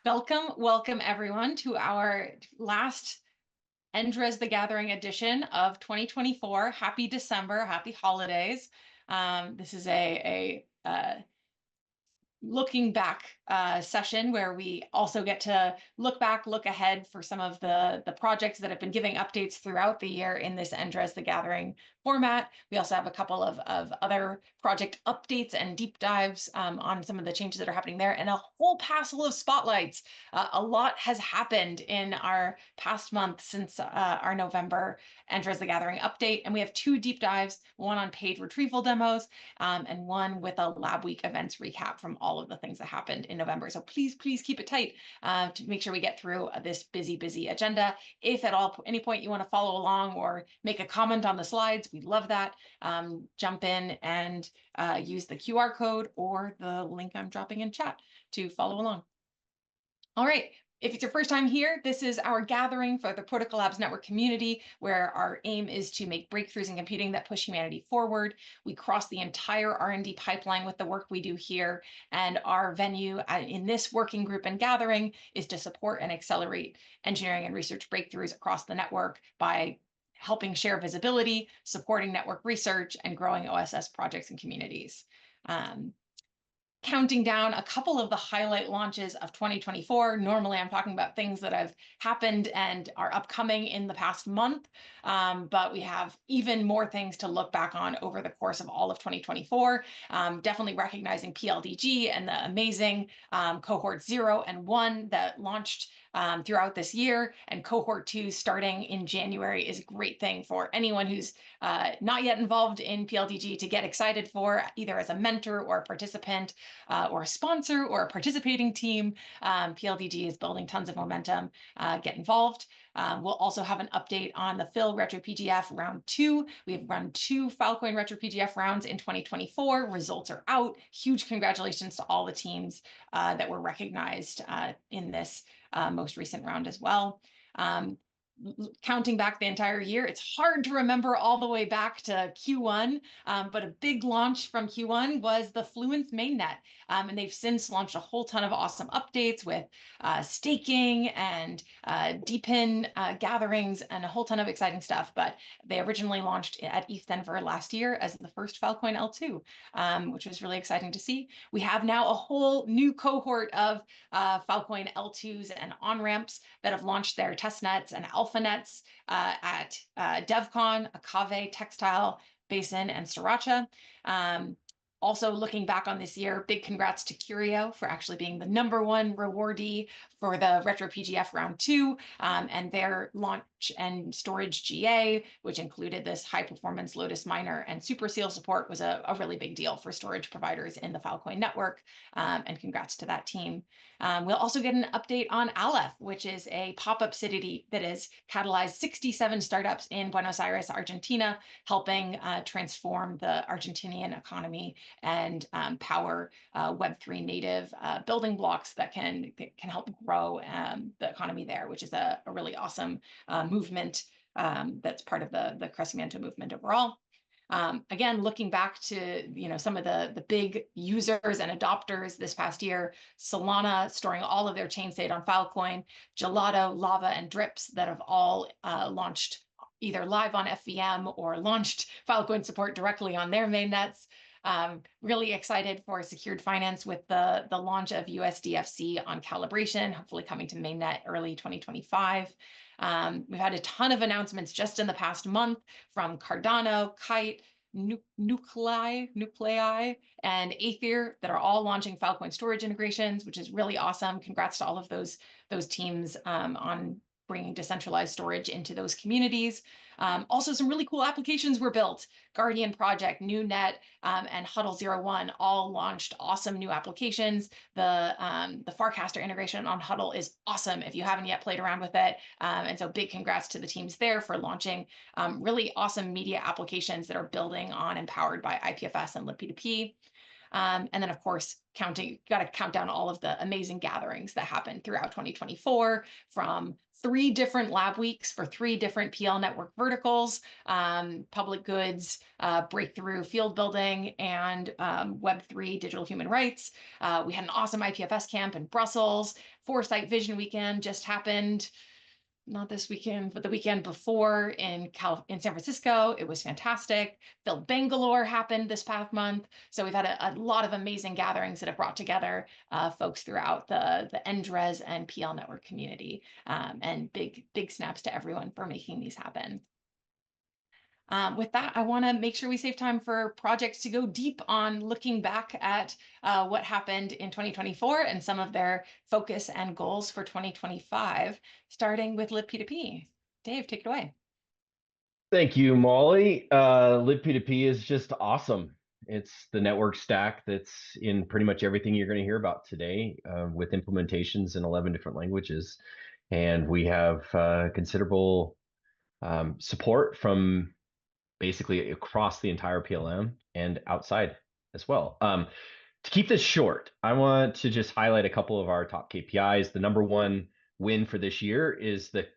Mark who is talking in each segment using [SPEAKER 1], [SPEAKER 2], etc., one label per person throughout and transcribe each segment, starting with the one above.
[SPEAKER 1] Welcome everyone to our last EngRes The Gathering edition of 2024. Happy December, happy holidays. This is a looking back session where we also get to look back, look ahead for some of the projects that have been giving updates throughout the year in this EngRes The Gathering format. We also have a couple of other project updates and deep dives on some of the changes that are happening there, and a whole passel of spotlights. A lot has happened in our past month since our November EngRes The Gathering update, and we have two deep dives, one on paid retrieval demos and one with a LabWeek events recap from all of the things that happened in November. So please keep it tight to make sure we get through this busy agenda. If at any point you want to follow along or make a comment on the slides, we love that. Jump in and use the QR code or the link I'm dropping in chat to follow along. All right. If it's your first time here, this is our gathering for the Protocol Labs Network community, where our aim is to make breakthroughs in computing that push humanity forward. We cross the entire R&D pipeline with the work we do here, and our venue in this working group and gathering is to support and accelerate engineering and research breakthroughs across the network by helping share visibility, supporting network research, and growing OSS projects and communities. Counting down a couple of the highlight launches of 2024. Normally, I'm talking about things that have happened and are upcoming in the past month, but we have even more things to look back on over the course of all of 2024. Definitely recognizing PLDG and the amazing cohort 0 and 1 that launched throughout this year, and cohort 2 starting in January is a great thing for anyone who's not yet involved in PLDG to get excited for, either as a mentor or a participant or a sponsor or a participating team. PLDG is building tons of momentum. Get involved. We'll also have an update on the Phil Retro PGF round 2. We have run 2 Filecoin Retro PGF rounds in 2024. Results are out. Huge congratulations to all the teams that were recognized in this most recent round as well. Counting back the entire year, it's hard to remember all the way back to Q1, but a big launch from Q1 was the Fluence mainnet. And they've since launched a whole ton of awesome updates with staking and DPIN gatherings and a whole ton of exciting stuff. But they originally launched at ETH Denver last year as the first Filecoin L2, which was really exciting to see. We have now a whole new cohort of Filecoin L2s and on-ramps that have launched their testnets and alpha nets at DevCon, Akave, Textile, Basin, and Sriracha. Also looking back on this year, big congrats to Curio for actually being the #1 rewardee for the Retro PGF round 2 and their launch and storage GA, which included this high performance Lotus miner and super seal support, was a really big deal for storage providers in the Filecoin network. And congrats to that team. We'll also get an update on Aleph, which is a pop-up city that has catalyzed 67 startups in Buenos Aires, Argentina, helping transform the Argentinian economy and power Web3 native building blocks that can help grow the economy there, which is a really awesome movement that's part of the Crecimiento movement overall. Again, looking back to some of the big users and adopters this past year, Solana storing all of their chain state on Filecoin, Gelato, Lava, and Drips that have all launched either live on FVM or launched Filecoin support directly on their mainnets. Really excited for secured finance with the launch of USDFC on calibration, hopefully coming to mainnet early 2025. We've had a ton of announcements just in the past month from Cardano, Kite, Nuclei, and Aether that are all launching Filecoin storage integrations, which is really awesome. Congrats to all of those teams on bringing decentralized storage into those communities. Also, some really cool applications were built. Guardian Project, NewNet, and Huddle01 all launched awesome new applications. The Farcaster integration on Huddle is awesome if you haven't yet played around with it. And so big congrats to the teams there for launching really awesome media applications that are building on and powered by IPFS and libp2p. And then, of course, got to count down all of the amazing gatherings that happened throughout 2024, from 3 different lab weeks for 3 different PL network verticals, public goods, breakthrough field building, and Web3 digital human rights. We had an awesome IPFS camp in Brussels. Foresight Vision Weekend just happened, not this weekend, but the weekend before in San Francisco. It was fantastic. Build Bangalore happened this past month. So we've had a lot of amazing gatherings that have brought together folks throughout the EngRes and PL network community. And big snaps to everyone for making these happen. With that, I want to make sure we save time for projects to go deep on looking back at what happened in 2024 and some of their focus and goals for 2025, starting with libp2p. Dave, take it away.
[SPEAKER 2] Thank you, Molly. libp2p is just awesome. It's the network stack that's in pretty much everything you're going to hear about today, with implementations in 11 different languages. And we have considerable support from basically across the entire PLM and outside as well. To keep this short, I want to just highlight a couple of our top KPIs. The number one win for this year is the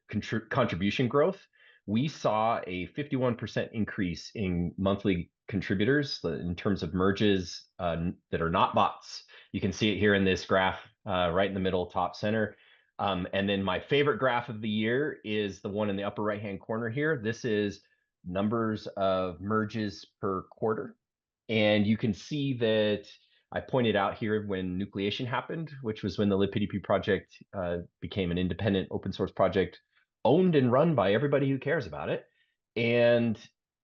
[SPEAKER 2] contribution growth. We saw a 51% increase in monthly contributors in terms of merges that are not bots. You can see it here in this graph right in the middle, top center. And then my favorite graph of the year is the one in the upper right-hand corner here. This is numbers of merges per quarter. And you can see that I pointed out here when nucleation happened, which was when the libp2p project became an independent open source project owned and run by everybody who cares about it. And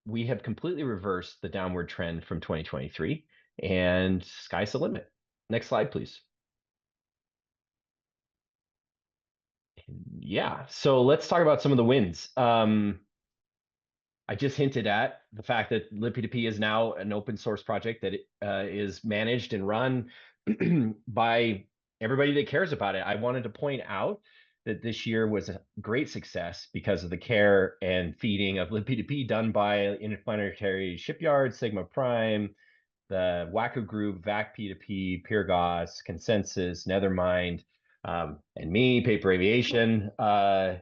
[SPEAKER 2] we have completely reversed the downward trend from 2023, and sky's the limit. Next slide, please. Yeah, so let's talk about some of the wins. I just hinted at the fact that libp2p is now an open source project that is managed and run by everybody that cares about it. I wanted to point out that this year was a great success because of the care and feeding of libp2p done by Interplanetary Shipyard, Sigma Prime, the Wacko Group, VAC-P2P, Pyrgos, Consensus, Nethermind, and me, Paper Aviation, and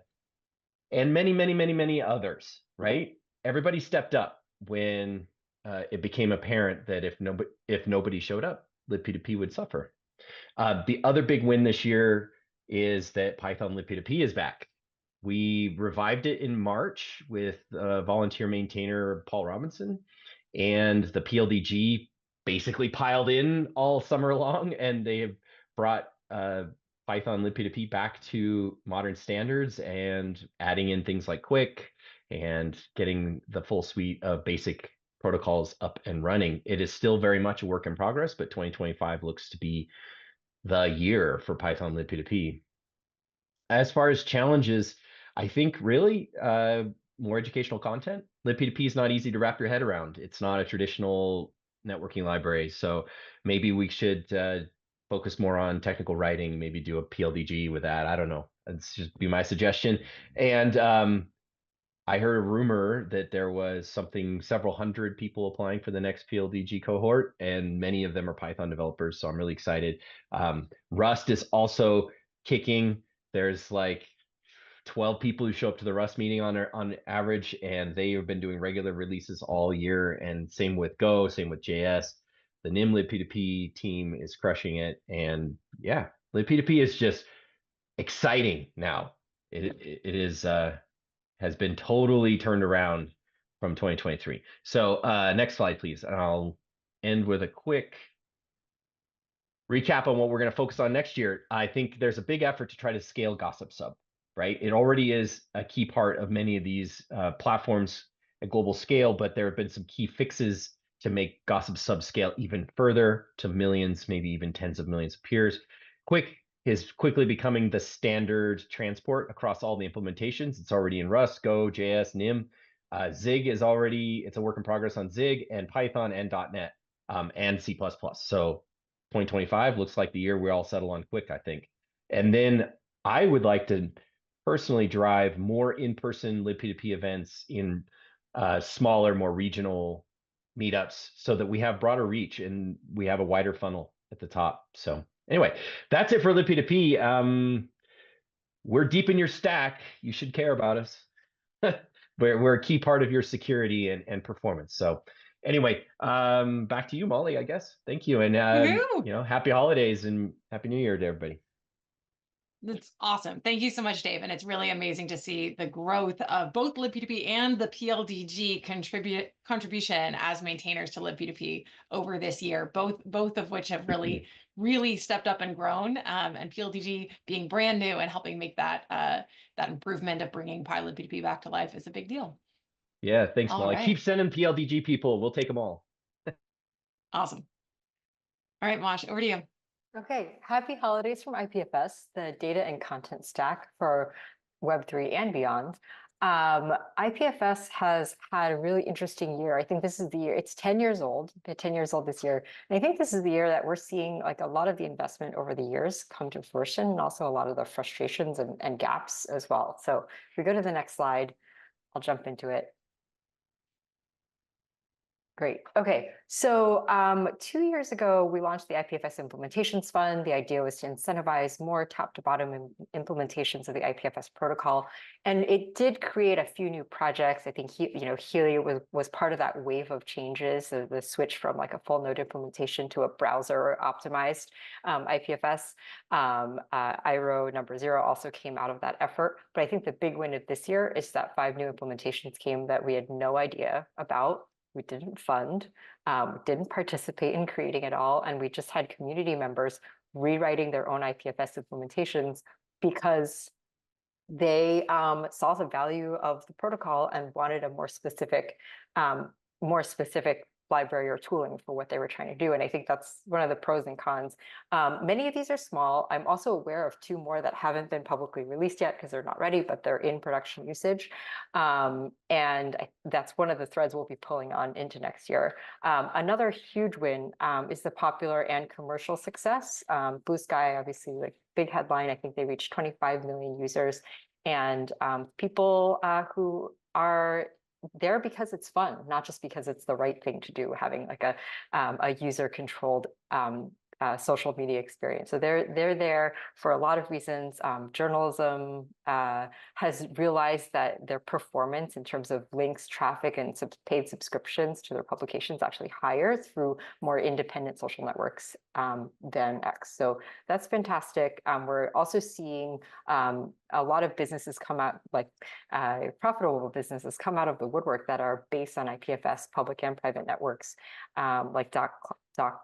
[SPEAKER 2] many others, right? Everybody stepped up when it became apparent that if nobody showed up, libp2p would suffer. The other big win this year is that Python libp2p is back. We revived it in March with volunteer maintainer Paul Robinson, and the PLDG basically piled in all summer long, and they have brought Python libp2p back to modern standards and adding in things like Quick and getting the full suite of basic protocols up and running. It is still very much a work in progress, but 2025 looks to be the year for Python libp2p. As far as challenges, I think really more educational content. libp2p is not easy to wrap your head around. It's not a traditional networking library. So maybe we should focus more on technical writing, maybe do a PLDG with that. I don't know. That's just be my suggestion. And I heard a rumor that there was several hundred people applying for the next PLDG cohort, and many of them are Python developers. So I'm really excited. Rust is also kicking. There's like 12 people who show up to the Rust meeting on average, and they have been doing regular releases all year. And same with Go, same with JS. The NIM libp2p team is crushing it. And yeah, libp2p is just exciting now. It is has been totally turned around from 2023. So next slide, please. And I'll end with a quick recap on what we're going to focus on next year. I think there's a big effort to try to scale Gossip Sub, right? It already is a key part of many of these platforms at global scale, but there have been some key fixes to make Gossip Sub scale even further to millions, maybe even tens of millions of peers. Quick is quickly becoming the standard transport across all the implementations. It's already in Rust, Go, JS, NIM. Zig is already, it's a work in progress on Zig and Python and .NET and C++. So 2025 looks like the year we all settle on Quick, I think. And then I would like to personally drive more in-person libp2p events in smaller, more regional meetups so that we have broader reach and we have a wider funnel at the top. So anyway, that's it for Lip2P. We're deep in your stack. You should care about us. we're a key part of your security and performance. So anyway, back to you, Molly, I guess. Thank you. And, happy holidays and happy New Year to everybody.
[SPEAKER 1] That's awesome. Thank you so much, Dave. And it's really amazing to see the growth of both libp2p and the PLDG contribution as maintainers to libp2p over this year, both of which have really stepped up and grown. And PLDG being brand new and helping make that improvement of bringing PyLibp2p back to life is a big deal.
[SPEAKER 2] Yeah, thanks, Molly.
[SPEAKER 1] Right.
[SPEAKER 2] Keep sending PLDG people. We'll take them all.
[SPEAKER 1] Awesome. All right, Mosh, over to you.
[SPEAKER 3] Okay, happy holidays from IPFS, the data and content stack for Web3 and beyond. IPFS has had a really interesting year. I think this is the year, it's 10 years old, 10 years old this year. And I think this is the year that we're seeing like a lot of the investment over the years come to fruition, and also a lot of the frustrations and gaps as well. So if we go to the next slide, I'll jump into it. Great. Okay. So 2 years ago, we launched the IPFS Implementations Fund. The idea was to incentivize more top to bottom implementations of the IPFS protocol. And it did create a few new projects. I think, Healy was part of that wave of changes, the switch from like a full node implementation to a browser optimized IPFS. IRO number 0 also came out of that effort. But I think the big win of this year is that 5 new implementations came that we had no idea about. We didn't fund, didn't participate in creating it all, and we just had community members rewriting their own IPFS implementations because they saw the value of the protocol and wanted a more specific library or tooling for what they were trying to do. And I think that's one of the pros and cons. Many of these are small. I'm also aware of 2 more that haven't been publicly released yet because they're not ready, but they're in production usage. That's one of the threads we'll be pulling on into next year. Another huge win is the popular and commercial success. Blue Sky, obviously, like big headline. I think they reached 25 million users, and people who are there because it's fun, not just because it's the right thing to do, having like a user-controlled social media experience. So they're there for a lot of reasons. Journalism has realized that their performance in terms of links, traffic, and paid subscriptions to their publications actually higher through more independent social networks than X. So that's fantastic. We're also seeing a lot of businesses come out, like profitable businesses come out of the woodwork that are based on IPFS public and private networks, like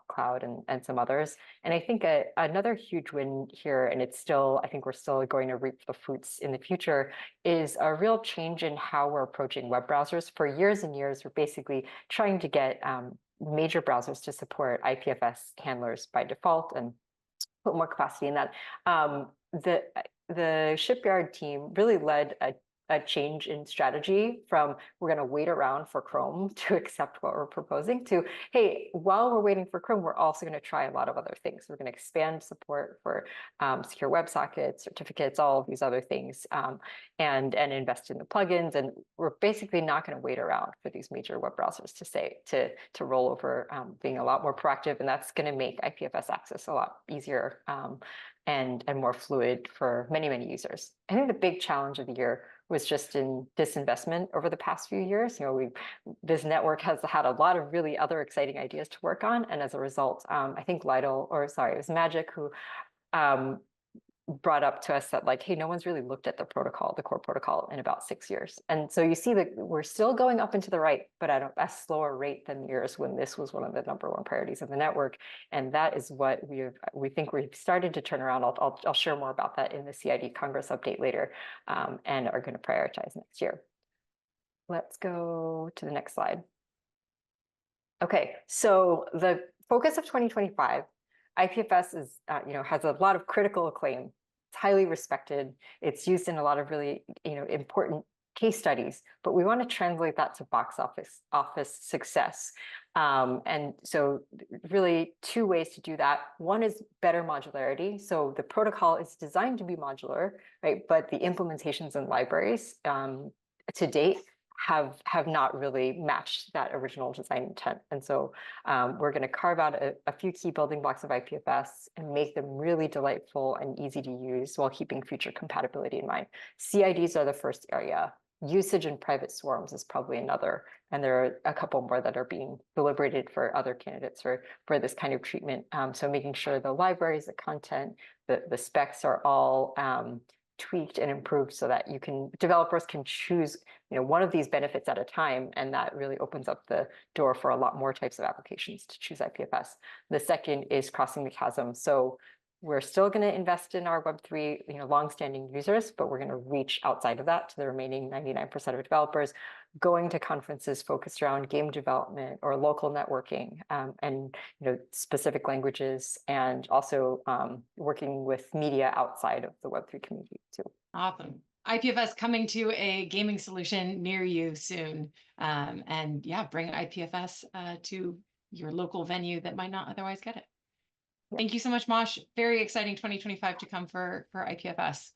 [SPEAKER 3] Cloud and some others. And I think another huge win here, and I think we're still going to reap the fruits in the future, is a real change in how we're approaching web browsers. For years and years, we're basically trying to get major browsers to support IPFS handlers by default and put more capacity in that. The Shipyard team really led a change in strategy from we're going to wait around for Chrome to accept what we're proposing to, hey, while we're waiting for Chrome, we're also going to try a lot of other things. We're going to expand support for secure WebSockets, certificates, all of these other things, and invest in the plugins. And we're basically not going to wait around for these major web browsers to roll over, being a lot more proactive. And that's going to make IPFS access a lot easier and more fluid for many, many users. I think the big challenge of the year was just in disinvestment over the past few years. This network has had a lot of really other exciting ideas to work on. And as a result, I think it was Magic who brought up to us that like, hey, no one's really looked at the core protocol in about 6 years. And so you see that we're still going up and to the right, but at a slower rate than years when this was one of the #1 priorities of the network. And that is what we think we've started to turn around. I'll share more about that in the CID Congress update later, and are going to prioritize next year. Let's go to the next slide. Okay, so the focus of 2025, IPFS is, has a lot of critical acclaim. It's highly respected. It's used in a lot of really, important case studies, but we want to translate that to box office success. And so really 2 ways to do that. One is better modularity. So the protocol is designed to be modular, right? But the implementations and libraries to date have not really matched that original design intent. And so we're going to carve out a few key building blocks of IPFS and make them really delightful and easy to use while keeping future compatibility in mind. CIDs are the first area. Usage in private swarms is probably another. And there are a couple more that are being deliberated for other candidates for this kind of treatment. So making sure the libraries, the content, the specs are all tweaked and improved so that developers can choose one of these benefits at a time, and that really opens up the door for a lot more types of applications to choose IPFS. The second is crossing the chasm. So we're still going to invest in our Web3 longstanding users, but we're going to reach outside of that to the remaining 99% of developers, going to conferences focused around game development or local networking, and specific languages, and also working with media outside of the Web3 community too.
[SPEAKER 1] Awesome. IPFS coming to a gaming solution near you soon. And yeah, bring IPFS to your local venue that might not otherwise get it. Thank you so much, Mosh. Very exciting 2025 to come for IPFS.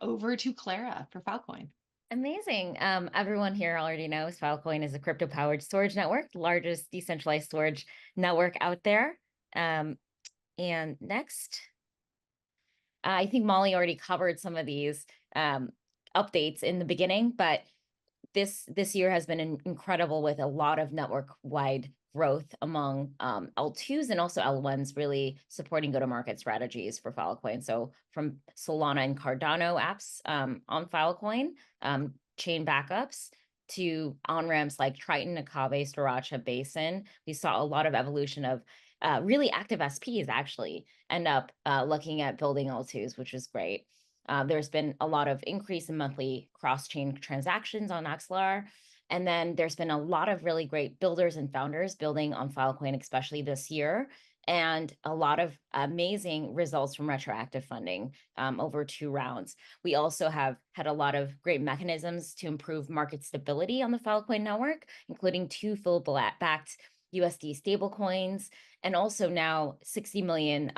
[SPEAKER 1] Over to Clara for Filecoin.
[SPEAKER 4] Amazing. Everyone here already knows Filecoin is a crypto-powered storage network, the largest decentralized storage network out there. And next, I think Molly already covered some of these updates in the beginning, but this year has been incredible with a lot of network-wide growth among L2s and also L1s, really supporting go-to-market strategies for Filecoin. So from Solana and Cardano apps on Filecoin, chain backups, to on-ramps like Triton, Akave, Sriracha, Basin, we saw a lot of evolution of really active SPs actually end up looking at building L2s, which is great. There's been a lot of increase in monthly cross-chain transactions on Axelar. And then there's been a lot of really great builders and founders building on Filecoin, especially this year, and a lot of amazing results from retroactive funding over 2 rounds. We also have had a lot of great mechanisms to improve market stability on the Filecoin network, including 2 full-backed USD stablecoins, and also now 60 million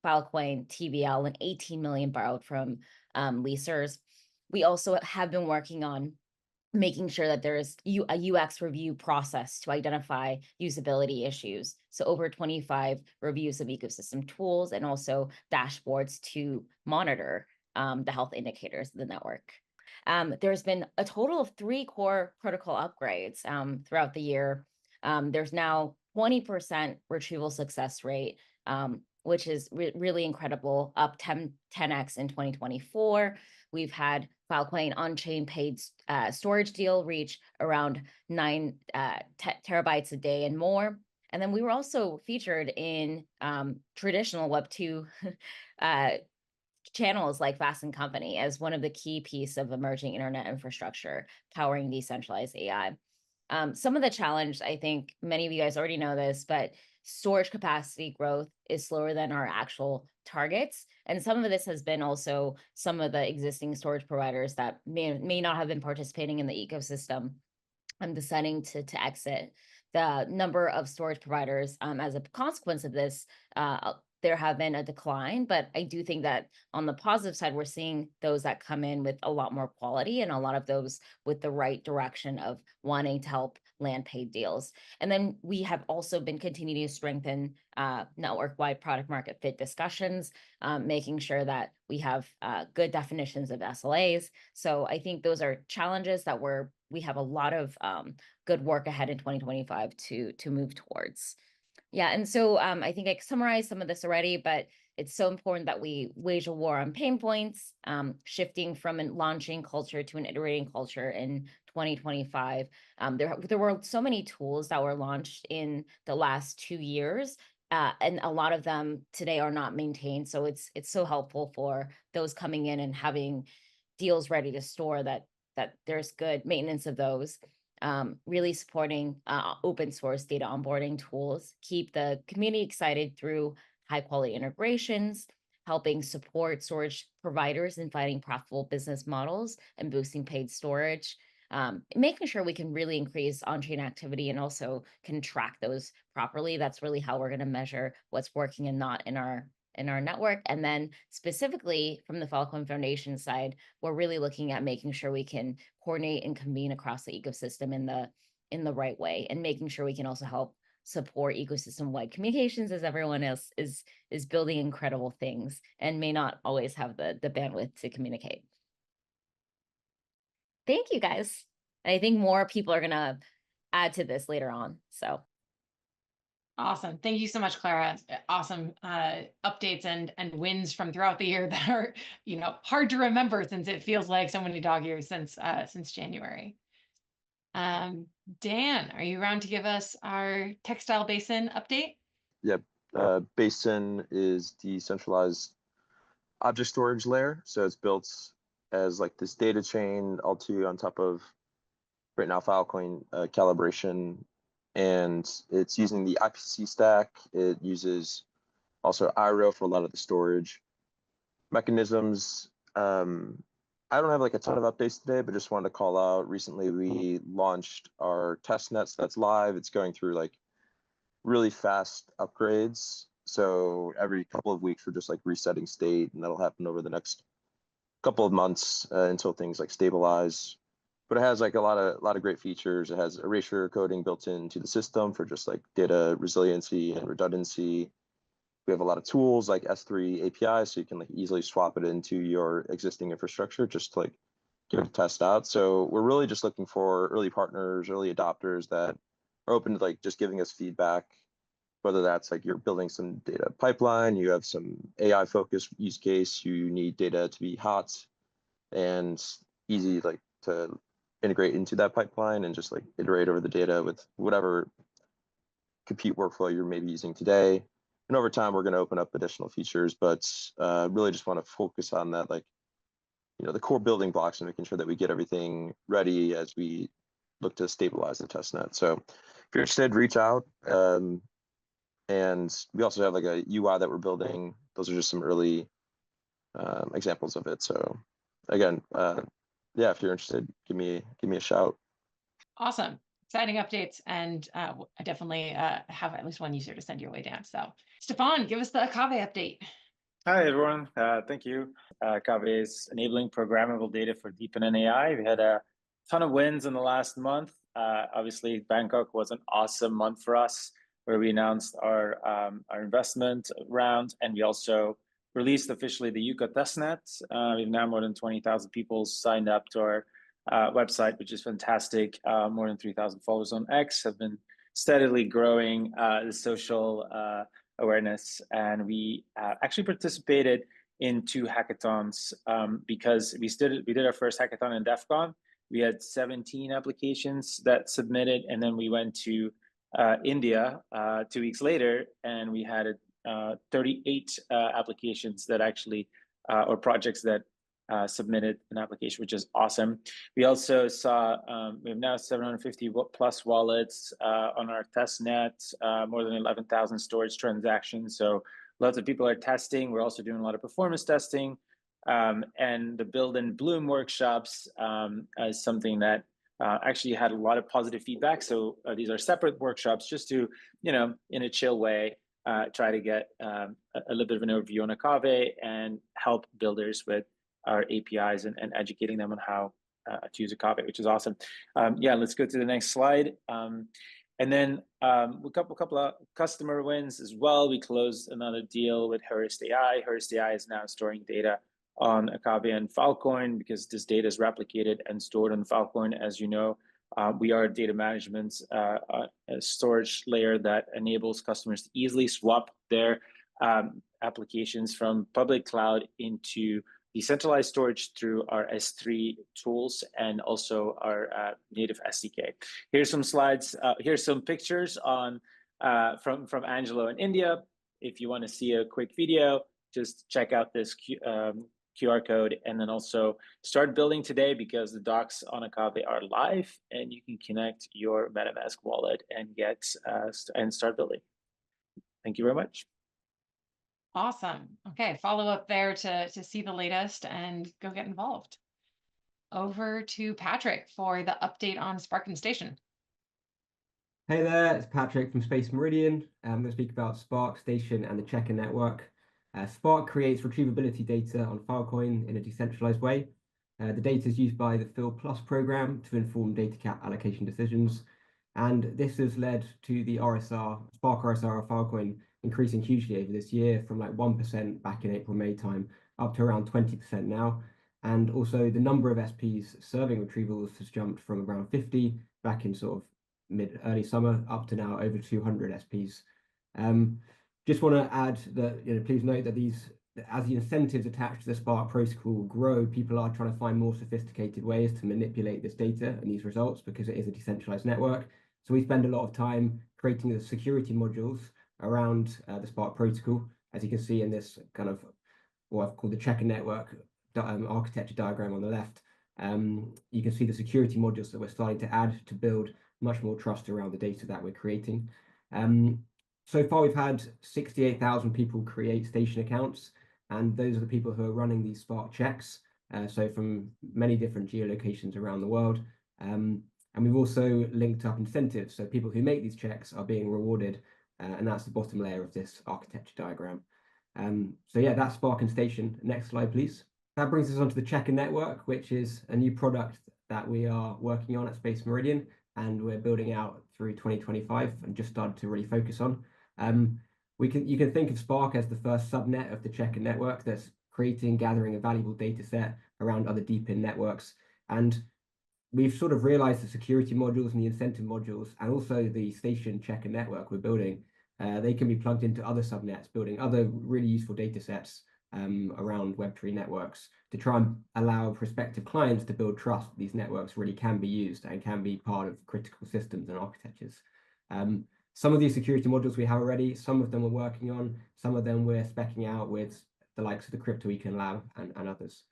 [SPEAKER 4] Filecoin TVL and 18 million borrowed from leasers. We also have been working on making sure that there is a UX review process to identify usability issues. So over 25 reviews of ecosystem tools and also dashboards to monitor the health indicators of the network. There's been a total of 3 core protocol upgrades throughout the year. There's now 20% retrieval success rate, which is really incredible, up 10x in 2024. We've had Filecoin on-chain paid storage deal reach around 9 terabytes a day and more. And then we were also featured in traditional Web2 channels like Fast & Company as one of the key pieces of emerging internet infrastructure powering decentralized AI. Some of the challenge, I think many of you guys already know this, but storage capacity growth is slower than our actual targets. And some of this has been also some of the existing storage providers that may not have been participating in the ecosystem deciding to exit. The number of storage providers as a consequence of this, there have been a decline, but I do think that on the positive side, we're seeing those that come in with a lot more quality and a lot of those with the right direction of wanting to help land paid deals. And then we have also been continuing to strengthen network-wide product market fit discussions, making sure that we have good definitions of SLAs. So I think those are challenges that we have a lot of good work ahead in 2025 to move towards. Yeah, and so I think I summarized some of this already, but it's so important that we wage a war on pain points, shifting from a launching culture to an iterating culture in 2025. There were so many tools that were launched in the last 2 years, and a lot of them today are not maintained. So it's so helpful for those coming in and having deals ready to store that there's good maintenance of those. Really supporting open source data onboarding tools, keep the community excited through high quality integrations, helping support storage providers in finding profitable business models and boosting paid storage, making sure we can really increase on-chain activity and also can track those properly. That's really how we're going to measure what's working and not in our network. And then specifically from the Filecoin Foundation side, we're really looking at making sure we can coordinate and convene across the ecosystem in the right way, and making sure we can also help support ecosystem-wide communications, as everyone else is building incredible things and may not always have the bandwidth to communicate. Thank you, guys. And I think more people are gonna add to this later on. So
[SPEAKER 1] awesome. Thank you so much, Clara. Awesome updates and wins from throughout the year that are, you know, hard to remember since it feels like so many dog years since January. Dan, are you around to give us our Textile Basin update?
[SPEAKER 5] Yep. Basin is decentralized object storage layer. So it's built as like this data chain L2 on top of right now Filecoin calibration, and it's using the IPC stack. It uses also IRO for a lot of the storage mechanisms. I don't have like a ton of updates today, but just wanted to call out recently we launched our test net, so that's live. It's going through like really fast upgrades. So every couple of weeks we're just like resetting state, and that'll happen over the next couple of months until things like stabilize. But it has like a lot of great features. It has erasure coding built into the system for just like data resiliency and redundancy. We have a lot of tools like S3 API, so you can like easily swap it into your existing infrastructure just to like give it a test out. So we're really just looking for early partners, early adopters that are open to like just giving us feedback, whether that's like you're building some data pipeline, you have some AI focused use case, you need data to be hot and easy like to integrate into that pipeline and just like iterate over the data with whatever compute workflow you're maybe using today. And over time, we're going to open up additional features, but really just want to focus on that, like, you know, the core building blocks and making sure that we get everything ready as we look to stabilize the testnet. So if you're interested, reach out. And we also have like a UI that we're building. Those are just some early examples of it. So again, yeah, if you're interested, give me a shout.
[SPEAKER 1] Awesome. Exciting updates, and I definitely have at least one user to send your way down. So Stefaan, give us the Akave update.
[SPEAKER 6] Hi, everyone. Thank you. Akave is enabling programmable data for deep and AI. We had a ton of wins in the last month. Obviously, Bangkok was an awesome month for us, where we announced our investment round, and we also released officially the Yucca testnet. We have now more than 20,000 people signed up to our website, which is fantastic. More than 3,000 followers on X, have been steadily growing the social awareness. And we actually participated in 2 hackathons because we did our first hackathon in DEF CON. We had 17 applications that submitted, and then we went to India 2 weeks later, and we had 38 applications that actually, or projects that submitted an application, which is awesome. We also saw we have now 750 plus wallets on our test net, more than 11,000 storage transactions. So lots of people are testing. We're also doing a lot of performance testing, and the Build and Bloom workshops is something that actually had a lot of positive feedback. So these are separate workshops just to, you know, in a chill way, try to get a little bit of an overview on Akave and help builders with our APIs and educating them on how to use Akave, which is awesome. Yeah, let's go to the next slide. And then a couple of customer wins as well. We closed another deal with Hearst AI. Hearst AI is now storing data on Akave and Filecoin because this data is replicated and stored on Filecoin. As you know, we are a data management a storage layer that enables customers to easily swap their applications from public cloud into decentralized storage through our S3 tools and also our native SDK. Here's some slides. Here's some pictures on from Angelo in India. If you want to see a quick video, just check out this QR code, and then also start building today because the docs on Akave are live, and you can connect your MetaMask wallet and get and start building. Thank you very much.
[SPEAKER 1] Awesome. Okay, follow up there to see the latest and go get involved. Over to Patrick for the update on Spark and Station.
[SPEAKER 7] Hey there, it's Patrick from Space Meridian. I'm going to speak about Spark, Station, and the Checker network. Spark creates retrievability data on Filecoin in a decentralized way. The data is used by the Phil Plus program to inform data cap allocation decisions. And this has led to the RSR, Spark RSR of Filecoin increasing hugely over this year from like 1% back in April, May time up to around 20% now. And also the number of SPs serving retrievals has jumped from around 50 back in sort of early summer up to now over 200 SPs. Just want to add that, please note that as the incentives attached to the Spark protocol grow, people are trying to find more sophisticated ways to manipulate this data and these results because it is a decentralized network. So we spend a lot of time creating the security modules around the Spark protocol, as you can see in this kind of what I've called the checker network architecture diagram on the left. You can see the security modules that we're starting to add to build much more trust around the data that we're creating. So far, we've had 68,000 people create station accounts, and those are the people who are running these Spark checks, so from many different geolocations around the world. And we've also linked up incentives, so people who make these checks are being rewarded, and that's the bottom layer of this architecture diagram. So yeah, that's Spark and Station. Next slide, please. That brings us onto the Checker Network, which is a new product that we are working on at Space Meridian, and we're building out through 2025 and just started to really focus on. You can think of Spark as the first subnet of the Checker Network that's gathering a valuable data set around other deep-in networks. And we've sort of realized the security modules and the incentive modules, and also the Station Checker Network we're building, they can be plugged into other subnets, building other really useful data sets around Web3 networks to try and allow prospective clients to build trust that these networks really can be used and can be part of critical systems and architectures. Some of these security modules we have already, some of them we're working on, some of them we're speccing out with the likes of the CryptoWeek Lab and others.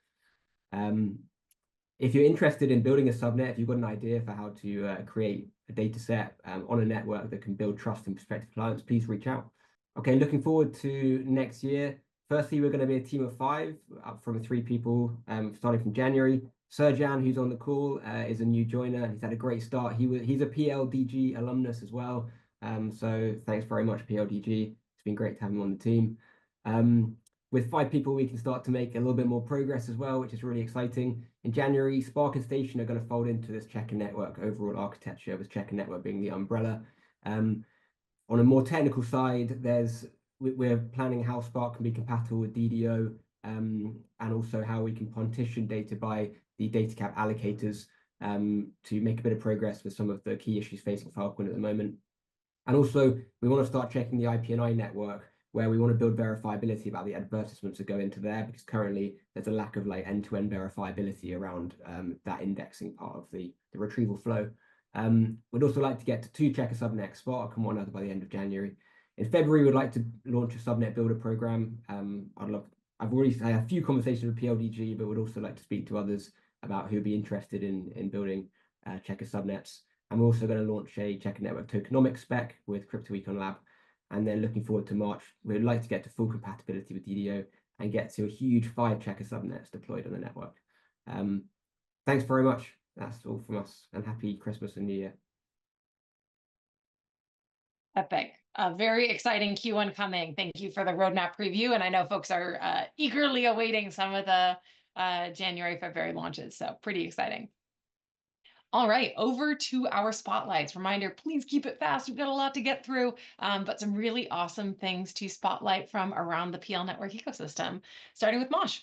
[SPEAKER 7] If you're interested in building a subnet, if you've got an idea for how to create a data set on a network that can build trust in prospective clients, please reach out. Okay, looking forward to next year. Firstly, we're going to be a team of 5, up from 3 people, starting from January. Serjan, who's on the call, is a new joiner. He's had a great start. He's a PLDG alumnus as well. So thanks very much, PLDG. It's been great to have him on the team. With 5 people, we can start to make a little bit more progress as well, which is really exciting. In January, Spark and Station are going to fold into this Checker Network overall architecture, with Checker Network being the umbrella. On a more technical side, we're planning how Spark can be compatible with DDO, and also how we can partition data by the data cap allocators to make a bit of progress with some of the key issues facing Filecoin at the moment. And also, we want to start checking the IP&I network, where we want to build verifiability about the advertisements that go into there, because currently there's a lack of like end-to-end verifiability around that indexing part of the retrieval flow. We'd also like to get to 2 checker subnets, Spark and 1 other by the end of January. In February, we'd like to launch a subnet builder program. I've already had a few conversations with PLDG, but would also like to speak to others about who'd be interested in building checker subnets. And we're also going to launch a Checker Network tokenomics spec with CryptoWeek Lab. And then looking forward to March, we'd like to get to full compatibility with DDO and get to a huge 5 checker subnets deployed on the network. Thanks very much. That's all from us, and happy Christmas and New Year.
[SPEAKER 1] Epic. Very exciting Q1 coming. Thank you for the roadmap preview. And I know folks are eagerly awaiting some of the January, February launches. So pretty exciting. All right, over to our spotlights. Reminder, please keep it fast. We've got a lot to get through, but some really awesome things to spotlight from around the PL network ecosystem, starting with Mosh.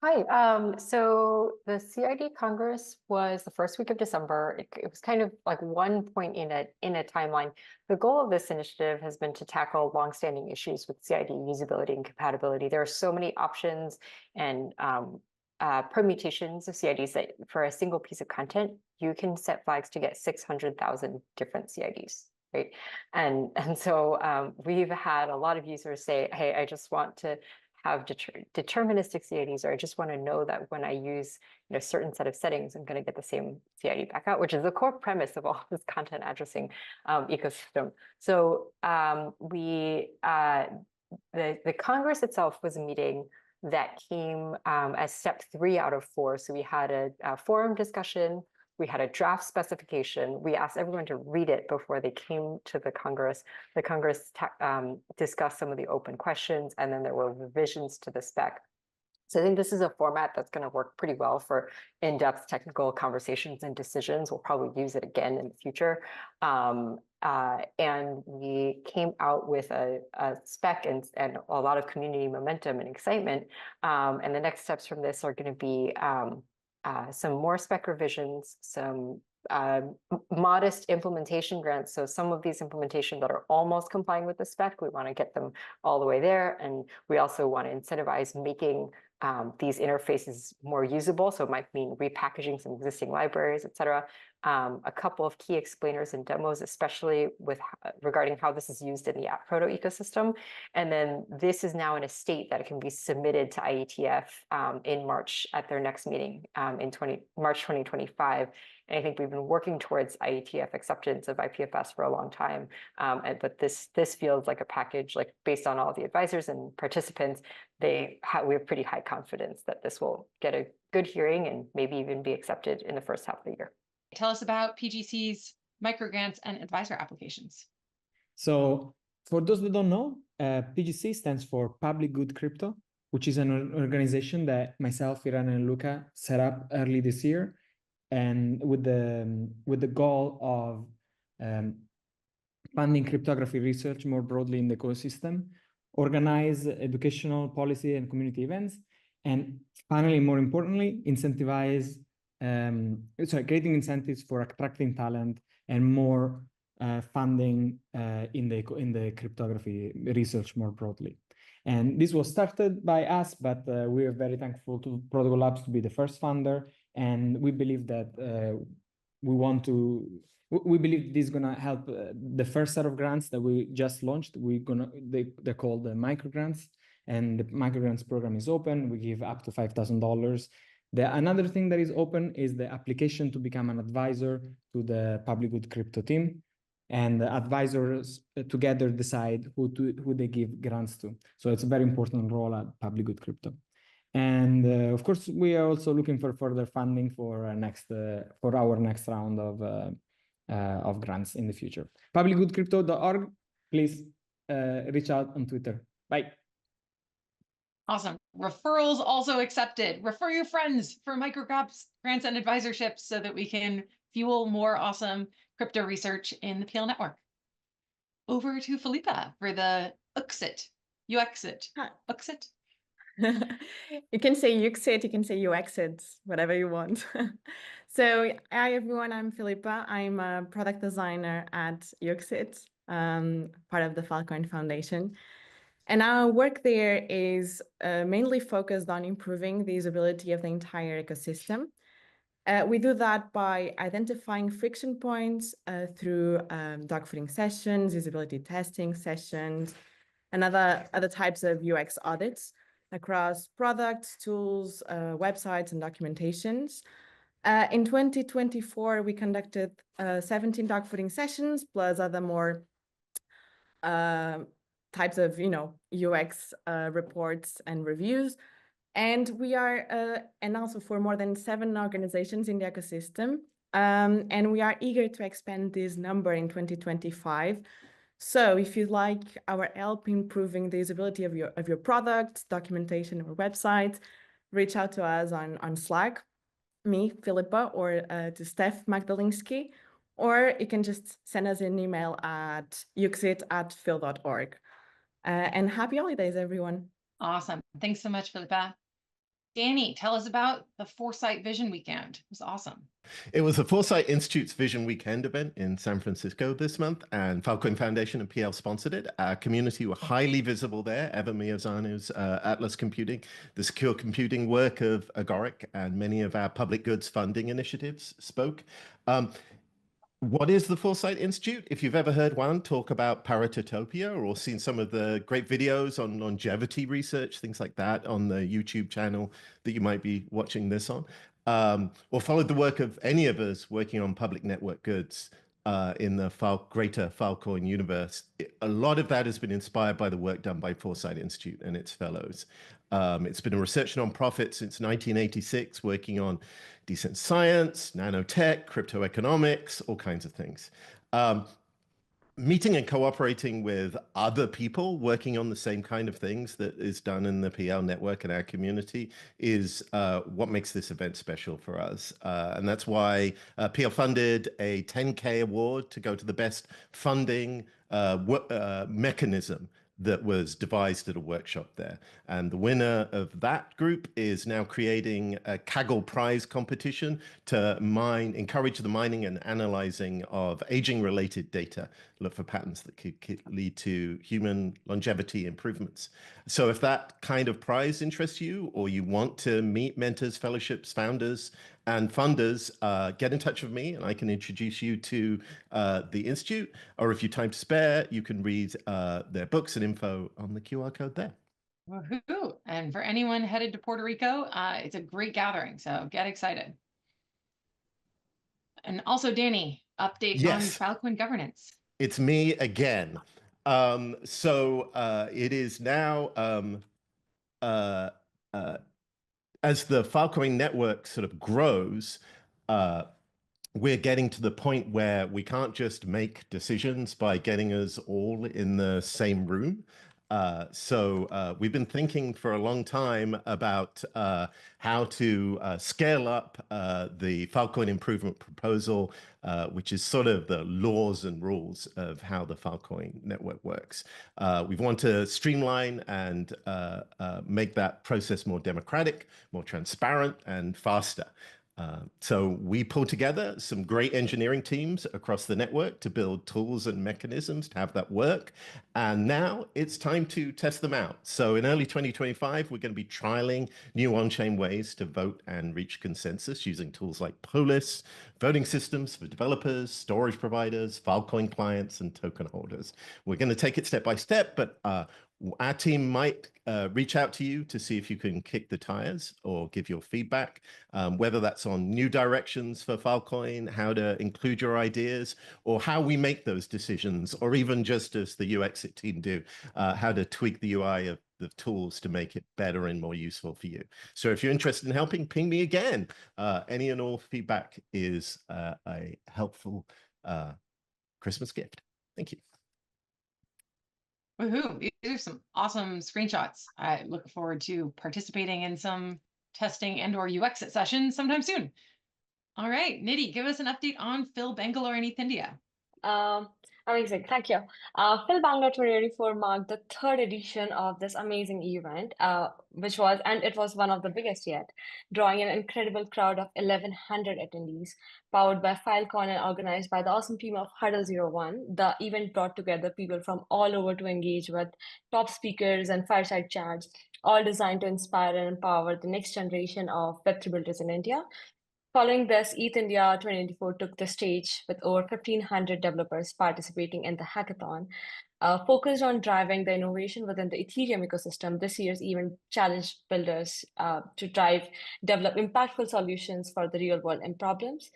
[SPEAKER 3] Hi, so the CID Congress was the first week of December. It was kind of like one point in a timeline. The goal of this initiative has been to tackle longstanding issues with CID usability and compatibility. There are so many options and permutations of CIDs that for a single piece of content, you can set flags to get 600,000 different CIDs, right? And so we've had a lot of users say, hey, I just want to have deterministic CIDs, or I just want to know that when I use a certain set of settings, I'm going to get the same CID back out, which is the core premise of all this content addressing ecosystem. So the Congress itself was a meeting that came as step 3 out of 4. So we had a forum discussion We had a draft specification. We asked everyone to read it before they came to the Congress. The Congress discussed some of the open questions, and then there were revisions to the spec. So I think this is a format that's going to work pretty well for in-depth technical conversations and decisions. We'll probably use it again in the future. And we came out with a spec and a lot of community momentum and excitement. And the next steps from this are going to be some more spec revisions, some modest implementation grants. So some of these implementations that are almost complying with the spec, we want to get them all the way there. And we also want to incentivize making these interfaces more usable. So it might mean repackaging some existing libraries, et cetera. A couple of key explainers and demos, especially with regarding how this is used in the App Proto ecosystem. And then this is now in a state that it can be submitted to IETF in March at their next meeting in March 2025. And I think we've been working towards IETF acceptance of IPFS for a long time. But this feels like a package, like based on all the advisors and participants, we have pretty high confidence that this will get a good hearing and maybe even be accepted in the first half of the year.
[SPEAKER 1] Tell us about PGC's microgrants and advisor applications.
[SPEAKER 8] So for those that don't know, PGC stands for Public Good Crypto, which is an organization that myself, Iran, and Luca set up early this year, and with the goal of funding cryptography research more broadly in the ecosystem, organize educational, policy, and community events, and finally, more importantly, incentivize creating incentives for attracting talent and more funding in the cryptography research more broadly. And this was started by us, but we are very thankful to Protocol Labs to be the first funder, and we believe that we believe this is gonna help the first set of grants that we just launched. They're called the microgrants, and the microgrants program is open. We give up to $5,000. Another thing that is open is the application to become an advisor to the Public Good Crypto team, and the advisors together decide who they give grants to. So it's a very important role at Public Good Crypto. And of course, we are also looking for further funding for our next round of grants in the future. Publicgoodcrypto.org, please reach out on Twitter. Bye.
[SPEAKER 1] Awesome. Referrals also accepted. Refer your friends for microgrants, grants, and advisorships so that we can fuel more awesome crypto research in the PL network. Over to Felipa for the UXIT. UXIT.
[SPEAKER 9] You can say UXIT, you can say UXIT, whatever you want. So hi everyone, I'm Felipa. I'm a product designer at UXIT, part of the Filecoin Foundation. And our work there is mainly focused on improving the usability of the entire ecosystem. We do that by identifying friction points through dogfooding sessions, usability testing sessions, and other types of UX audits across products, tools, websites, and documentations. In 2024, we conducted 17 dogfooding sessions, plus other more types of, UX reports and reviews. And we are, and also for more than 7 organizations in the ecosystem. And we are eager to expand this number in 2025. So if you'd like our help improving the usability of your product, documentation, or website, reach out to us on Slack, me, Felipa, or to Steph Magdalinsky, or you can just send us an email at uxit@phil.org. And happy holidays, everyone.
[SPEAKER 1] Awesome. Thanks so much, Felipa. Danny, tell us about the Foresight Vision Weekend. It was awesome.
[SPEAKER 10] It was the Foresight Institute's Vision Weekend event in San Francisco this month, and Filecoin Foundation and PL sponsored it. Our community were highly visible there. Eva Miyazanu's Atlas Computing, the secure computing work of Agoric, and many of our public goods funding initiatives spoke. What is the Foresight Institute? If you've ever heard one talk about Paratotopia or seen some of the great videos on longevity research, things like that on the YouTube channel that you might be watching this on, or followed the work of any of us working on public network goods in the greater Filecoin universe, a lot of that has been inspired by the work done by Foresight Institute and its fellows. It's been a research nonprofit since 1986, working on decent science, nanotech, crypto economics, all kinds of things. Meeting and cooperating with other people working on the same kind of things that is done in the PL network and our community is what makes this event special for us. And that's why PL funded a 10K award to go to the best funding mechanism that was devised at a workshop there. And the winner of that group is now creating a Kaggle Prize competition to encourage the mining and analyzing of aging-related data, look for patterns that could lead to human longevity improvements. So if that kind of prize interests you, or you want to meet mentors, fellowships, founders, and funders, get in touch with me and I can introduce you to the Institute. Or if you have time to spare, you can read their books and info on the QR code there.
[SPEAKER 1] Woohoo! And for anyone headed to Puerto Rico, it's a great gathering, so get excited. And also, Danny, update on Filecoin governance.
[SPEAKER 10] It's me again. It is now as the Filecoin network sort of grows, we're getting to the point where we can't just make decisions by getting us all in the same room. We've been thinking for a long time about how to scale up the Filecoin improvement proposal, which is sort of the laws and rules of how the Filecoin network works. We want to streamline and make that process more democratic, more transparent, and faster. So we pulled together some great engineering teams across the network to build tools and mechanisms to have that work. And now it's time to test them out. So in early 2025, we're going to be trialing new on-chain ways to vote and reach consensus using tools like Polis, voting systems for developers, storage providers, Filecoin clients, and token holders. We're going to take it step by step, but our team might reach out to you to see if you can kick the tires or give your feedback, whether that's on new directions for Filecoin, how to include your ideas, or how we make those decisions, or even just as the UXit team do, how to tweak the UI of the tools to make it better and more useful for you. So if you're interested in helping, ping me again. Any and all feedback is a helpful Christmas gift. Thank you.
[SPEAKER 1] Woohoo! These are some awesome screenshots. I look forward to participating in some testing and or UXit sessions sometime soon. All right, Nidhi, give us an update on Phil Bangalore and ETH India.
[SPEAKER 11] Amazing, thank you. Phil Bangalore 2024 marked the third edition of this amazing event, it was one of the biggest yet, drawing an incredible crowd of 1,100 attendees, powered by Filecoin and organized by the awesome team of Huddle 01. The event brought together people from all over to engage with top speakers and fireside chats, all designed to inspire and empower the next generation of Web3 builders in India. Following this, ETH India 2024 took the stage with over 1,500 developers participating in the hackathon. Focused on driving the innovation within the Ethereum ecosystem, this year's event challenged builders to develop impactful solutions for the real world and problems.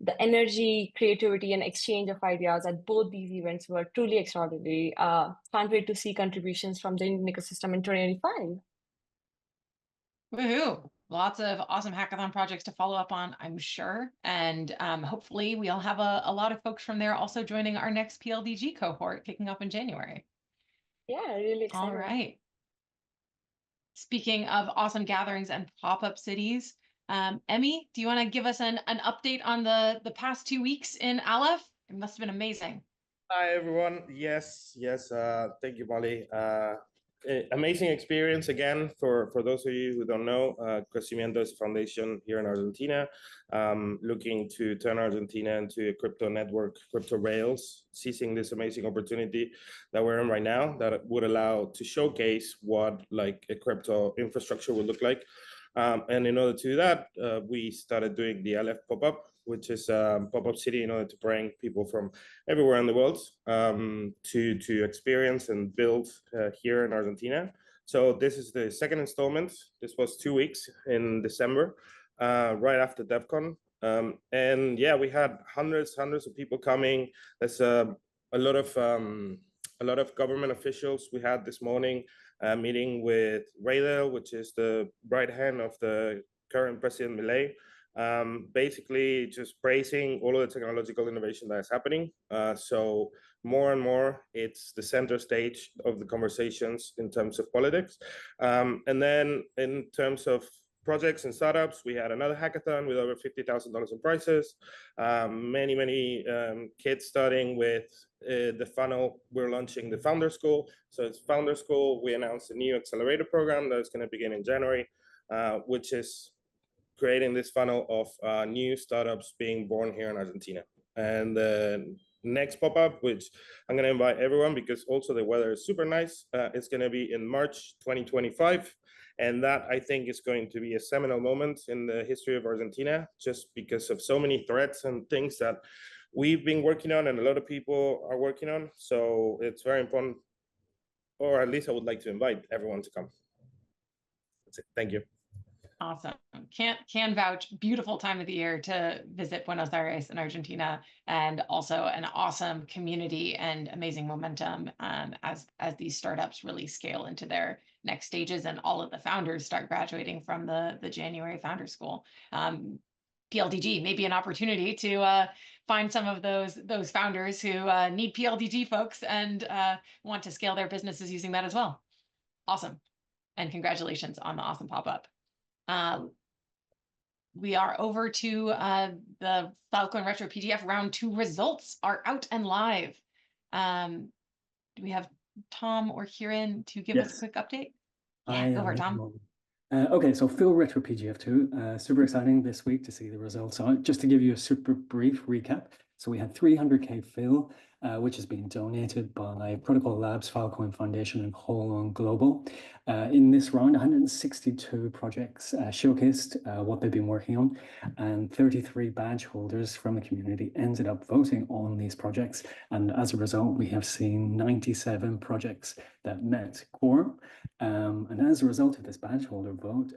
[SPEAKER 11] The energy, creativity, and exchange of ideas at both these events were truly extraordinary. Can't wait to see contributions from the Indian ecosystem in 2025.
[SPEAKER 1] Woohoo! Lots of awesome hackathon projects to follow up on, I'm sure. And hopefully we'll have a lot of folks from there also joining our next PLDG cohort kicking up in January.
[SPEAKER 11] Yeah, really excited.
[SPEAKER 1] All right. Speaking of awesome gatherings and pop-up cities, Emmy, do you want to give us an update on the past 2 weeks in Aleph? It must have been amazing.
[SPEAKER 12] Hi, everyone. Yes. Thank you, Molly. Amazing experience again for those of you who don't know. Crecimiento is a foundation here in Argentina, looking to turn Argentina into a crypto network, crypto rails, seizing this amazing opportunity that we're in right now that would allow to showcase what like a crypto infrastructure would look like. And in order to do that, we started doing the Aleph pop-up, which is a pop-up city in order to bring people from everywhere in the world to experience and build here in Argentina. So this is the second installment. This was 2 weeks in December, right after DevCon. And yeah, we had hundreds of people coming. There's a lot of government officials we had this morning. meeting with Retrieval, which is the right hand of the current President Millet. Basically just praising all of the technological innovation that is happening. So more and more, it's the center stage of the conversations in terms of politics. And then in terms of projects and startups, we had another hackathon with over $50,000 in prizes. Many kids starting with the funnel. We're launching the Founder School. So it's Founder School. We announced a new accelerator program that's going to begin in January, which is creating this funnel of new startups being born here in Argentina. And the next pop-up, which I'm going to invite everyone because also the weather is super nice, it's going to be in March 2025. And that, I think, is going to be a seminal moment in the history of Argentina, just because of so many threats and things that we've been working on and a lot of people are working on. So it's very important, or at least I would like to invite everyone to come. That's it. Thank you.
[SPEAKER 1] Awesome. Can vouch. Beautiful time of the year to visit Buenos Aires in Argentina, and also an awesome community and amazing momentum as these startups really scale into their next stages, and all of the founders start graduating from the January Founder School. PLDG may be an opportunity to find some of those founders who need PLDG folks and want to scale their businesses using that as well. Awesome. And congratulations on the awesome pop-up. We are over to the Filecoin Retro PDF round 2 results are out and live. Do we have Tom or Kieran to give us a quick update? Yeah, go for it, Tom.
[SPEAKER 13] Okay, so Phil Retro PGF2, super exciting this week to see the results on it. Just to give you a super brief recap. So we had 300K Phil, which has been donated by Protocol Labs, Filecoin Foundation, and Holon Global. In this round, 162 projects showcased what they've been working on, and 33 badge holders from the community ended up voting on these projects. And as a result, we have seen 97 projects that met quorum. And as a result of this badge holder vote,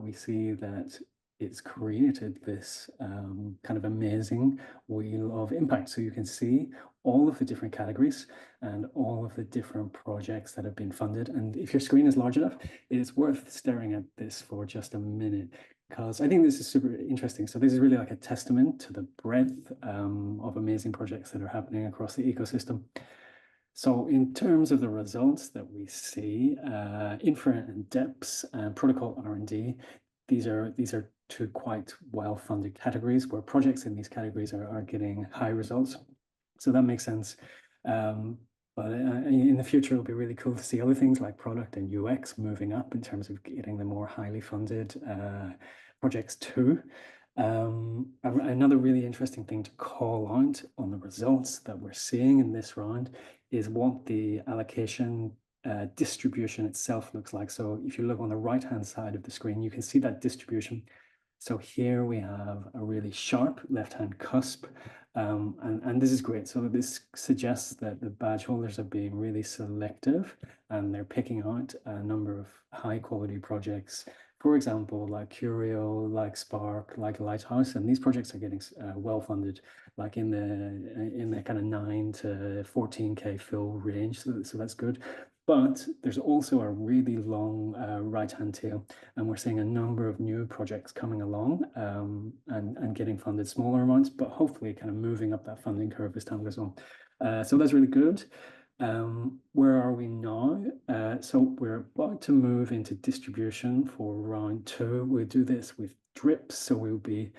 [SPEAKER 13] we see that it's created this kind of amazing wheel of impact. So you can see all of the different categories and all of the different projects that have been funded. And if your screen is large enough, it's worth staring at this for just a minute, because I think this is super interesting. So this is really like a testament to the breadth of amazing projects that are happening across the ecosystem. So in terms of the results that we see, Infra and Depths and Protocol R&D, these are two quite well-funded categories where projects in these categories are getting high results. So that makes sense. But in the future, it'll be really cool to see other things like product and UX moving up in terms of getting the more highly funded projects too. Another really interesting thing to call out on the results that we're seeing in this round is what the allocation distribution itself looks like. So if you look on the right-hand side of the screen, you can see that distribution. So here we have a really sharp left-hand cusp, and this is great. So this suggests that the badge holders are being really selective, and they're picking out a number of high-quality projects. For example, like Curio, like Spark, like Lighthouse, and these projects are getting well funded, like in the kind of 9 to 14K fill range. So that's good. But there's also a really long right-hand tail, and we're seeing a number of new projects coming along and getting funded smaller amounts, but hopefully kind of moving up that funding curve as time goes on. So that's really good. Where are we now? So we're about to move into distribution for round 2. We'll do this with drips. So we'll be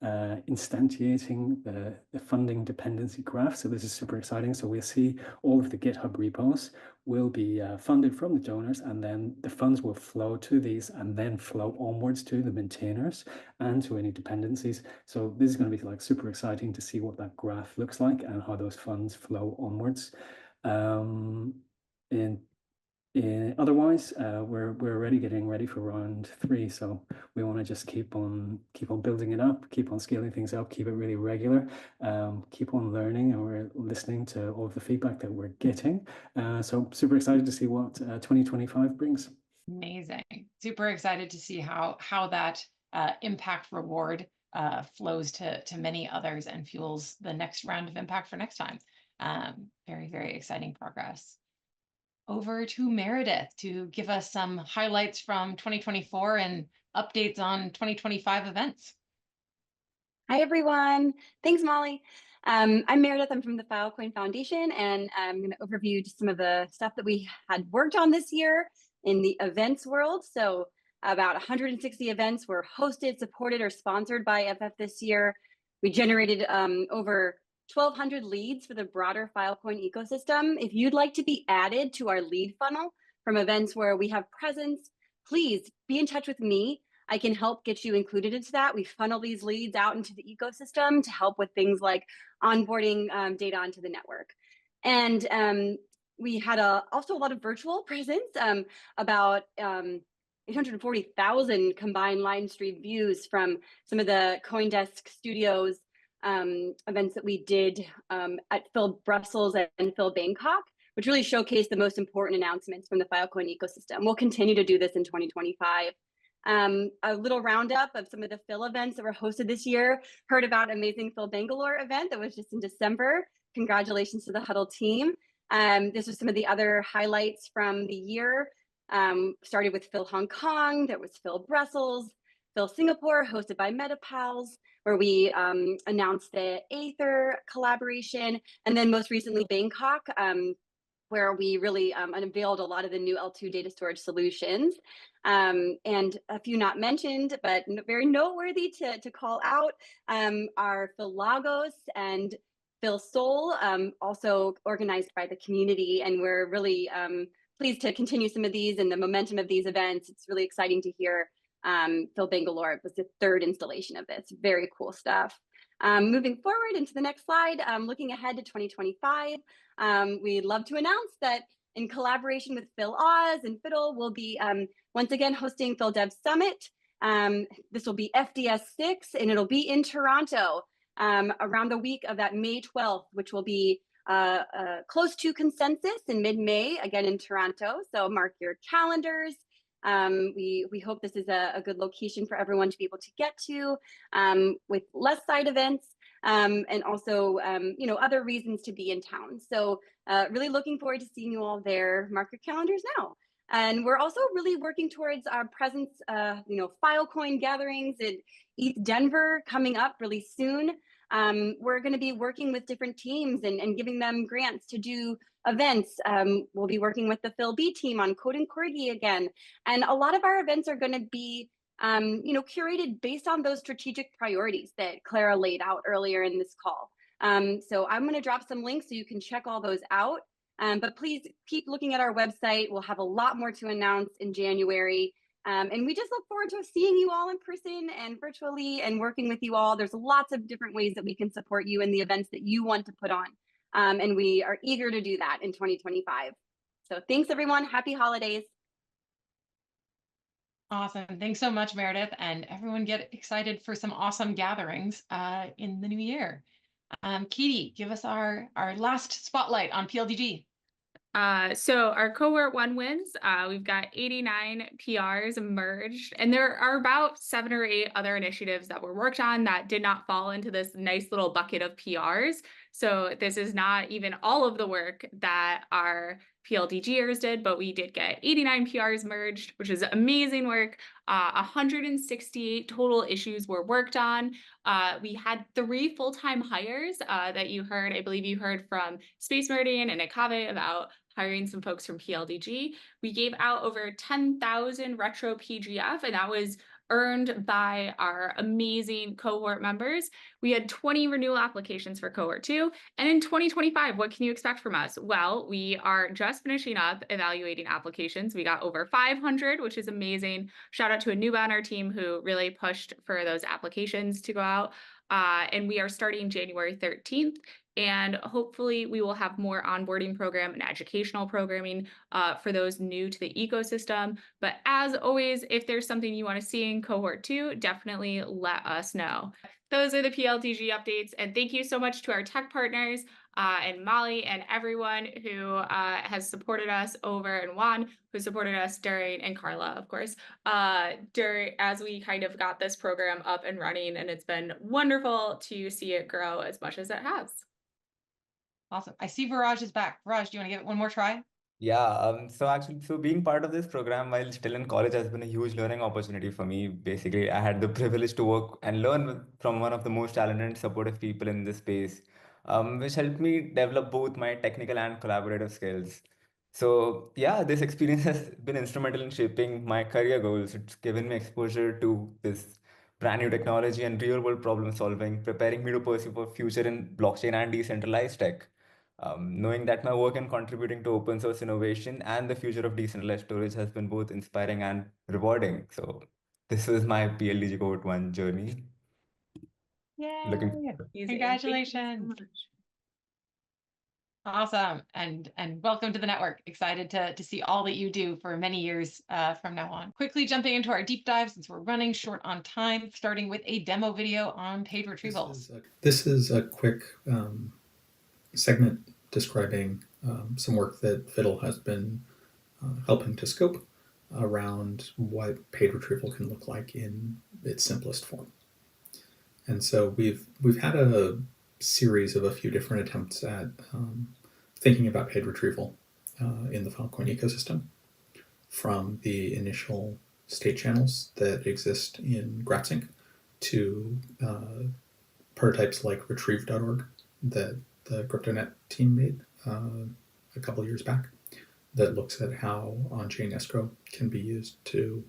[SPEAKER 13] instantiating the funding dependency graph. So this is super exciting. So we'll see all of the GitHub repos will be funded from the donors, and then the funds will flow to these and then flow onwards to the maintainers and to any dependencies. So this is going to be like super exciting to see what that graph looks like and how those funds flow onwards. Otherwise, we're already getting ready for round 3, so we want to just keep on building it up, keep on scaling things up, keep it really regular, keep on learning, and we're listening to all of the feedback that we're getting. So super excited to see what 2025 brings.
[SPEAKER 1] Amazing. Super excited to see how that impact reward flows to many others and fuels the next round of impact for next time. Very, very exciting progress. over to Meredith to give us some highlights from 2024 and updates on 2025 events.
[SPEAKER 14] Hi, everyone. Thanks, Molly. I'm Meredith. I'm from the Filecoin Foundation, and I'm going to overview just some of the stuff that we had worked on this year in the events world. So about 160 events were hosted, supported, or sponsored by FF this year. We generated over 1,200 leads for the broader Filecoin ecosystem. If you'd like to be added to our lead funnel from events where we have presence, please be in touch with me. I can help get you included into that. We funnel these leads out into the ecosystem to help with things like onboarding data onto the network. And we had also a lot of virtual presence, about 840,000 combined line stream views from some of the CoinDesk Studios events that we did at Phil Brussels and Phil Bangkok, which really showcased the most important announcements from the Filecoin ecosystem. We'll continue to do this in 2025. A little roundup of some of the Phil events that were hosted this year. Heard about amazing Phil Bangalore event that was just in December. Congratulations to the Huddle team. This was some of the other highlights from the year. Started with Phil Hong Kong, there was Phil Brussels, Phil Singapore, hosted by MetaPals, where we announced the Aether collaboration, and then most recently Bangkok, where we really unveiled a lot of the new L2 data storage solutions. And a few not mentioned, but very noteworthy to call out are Phil Lagos and Phil Seoul, also organized by the community. And we're really pleased to continue some of these and the momentum of these events. It's really exciting to hear Phil Bangalore. It was the third installation of this. Very cool stuff. Moving forward into the next slide, looking ahead to 2025, we'd love to announce that in collaboration with Phil Oz and Fiddle, we'll be once again hosting Phil Dev Summit. This will be FDS 6, and it'll be in Toronto around the week of that May 12th, which will be close to consensus in mid-May, again in Toronto. So mark your calendars. We hope this is a good location for everyone to be able to get to with less side events and also other reasons to be in town. So really looking forward to seeing you all there. Mark your calendars now. And we're also really working towards our presence, Filecoin gatherings in ETH Denver coming up really soon. We're going to be working with different teams and giving them grants to do events. We'll be working with the Phil B team on Code and Corgi again. And a lot of our events are going to be, curated based on those strategic priorities that Clara laid out earlier in this call. So I'm going to drop some links so you can check all those out. But please keep looking at our website. We'll have a lot more to announce in January. And we just look forward to seeing you all in person and virtually and working with you all. There's lots of different ways that we can support you in the events that you want to put on. And we are eager to do that in 2025. So thanks, everyone. Happy holidays.
[SPEAKER 1] Awesome. Thanks so much, Meredith. And everyone get excited for some awesome gatherings in the new year. Katie, give us our last spotlight on PLDG.
[SPEAKER 15] So our cohort 1 wins, we've got 89 PRs merged, and there are about 7 or 8 other initiatives that were worked on that did not fall into this nice little bucket of PRs. So this is not even all of the work that our PLDGers did, but we did get 89 PRs merged, which is amazing work. 168 total issues were worked on. We had 3 full-time hires that you heard. I believe you heard from Space Meridian and Akave about hiring some folks from PLDG. We gave out over 10,000 retro PGF, and that was earned by our amazing cohort members. We had 20 renewal applications for cohort 2. And in 2025, what can you expect from us? Well, we are just finishing up evaluating applications. We got over 500, which is amazing. Shout out to Anuba on our team who really pushed for those applications to go out. And we are starting January 13th. And hopefully we will have more onboarding program and educational programming for those new to the ecosystem. But as always, if there's something you want to see in cohort 2, definitely let us know. Those are the PLDG updates. And thank you so much to our tech partners and Molly and everyone who has supported us over, and Juan who supported us during, and Carla, of course, as we kind of got this program up and running. And it's been wonderful to see it grow as much as it has.
[SPEAKER 1] Awesome. I see Viraj is back. Viraj, do you want to give it one more try?
[SPEAKER 16] Yeah, so being part of this program while still in college has been a huge learning opportunity for me. Basically, I had the privilege to work and learn from one of the most talented and supportive people in this space, which helped me develop both my technical and collaborative skills. So yeah, this experience has been instrumental in shaping my career goals. It's given me exposure to this brand new technology and real world problem solving, preparing me to pursue a future in blockchain and decentralized tech. Knowing that my work in contributing to open source innovation and the future of decentralized storage has been both inspiring and rewarding. So this is my PLDG Cohort 1 journey. Looking
[SPEAKER 1] Yay! Congratulations. Awesome. And welcome to the network. Excited to see all that you do for many years from now on. Quickly jumping into our deep dive since we're running short on time, starting with a demo video on paid retrievals.
[SPEAKER 17] This is a quick segment describing some work that Fiddle has been helping to scope around what paid retrieval can look like in its simplest form. And so we've had a series of a few different attempts at thinking about paid retrieval in the Filecoin ecosystem, from the initial state channels that exist in GraphSync to prototypes like retrieve.org that the CryptoNet team made a couple of years back, that looks at how on-chain escrow can be used to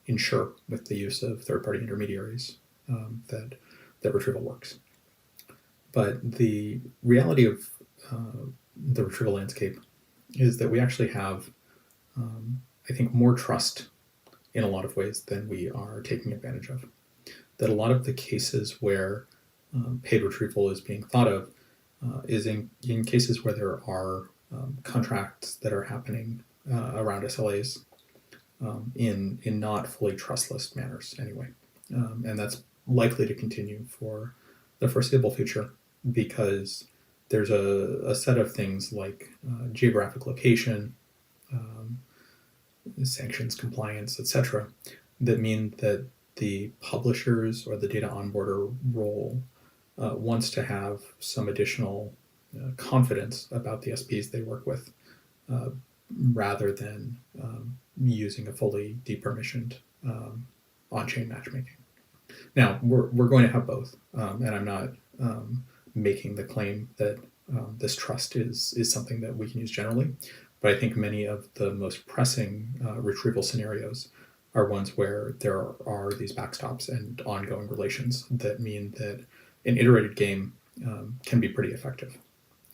[SPEAKER 17] ensure, with the use of third-party intermediaries, that retrieval works. But the reality of the retrieval landscape is that we actually have, I think, more trust in a lot of ways than we are taking advantage of. That a lot of the cases where paid retrieval is being thought of is in cases where there are contracts that are happening around SLAs in not fully trustless manners anyway. And that's likely to continue for the foreseeable future, because there's a set of things like geographic location, sanctions compliance, etc., that mean that the publishers or the data onboarder role wants to have some additional confidence about the SPs they work with, rather than using a fully depermissioned on-chain matchmaking. Now, we're going to have both, and I'm not making the claim that this trust is something that we can use generally, but I think many of the most pressing retrieval scenarios are ones where there are these backstops and ongoing relations that mean that an iterated game can be pretty effective.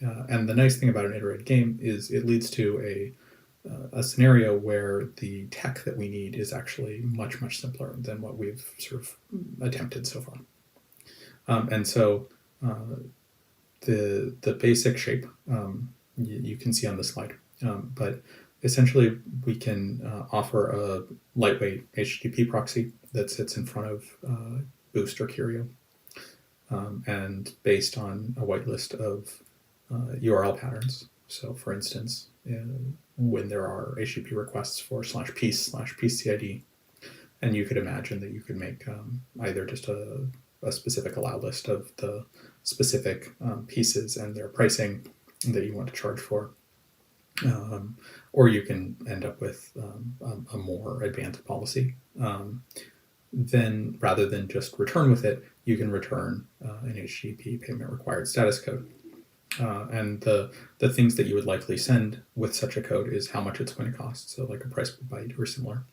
[SPEAKER 17] And the nice thing about an iterated game is it leads to a scenario where the tech that we need is actually much, much simpler than what we've sort of attempted so far. And so the basic shape you can see on the slide, but essentially we can offer a lightweight HTTP proxy that sits in front of Boost or Curio, and based on a whitelist of URL patterns. So for instance, when there are HTTP requests for /piece/piececid, and you could imagine that you could make either just a specific allow list of the specific pieces and their pricing that you want to charge for, or you can end up with a more advanced policy. Then rather than just return with it, you can return an HTTP payment required status code. And the things that you would likely send with such a code is how much it's going to cost, so like a price per byte or similar,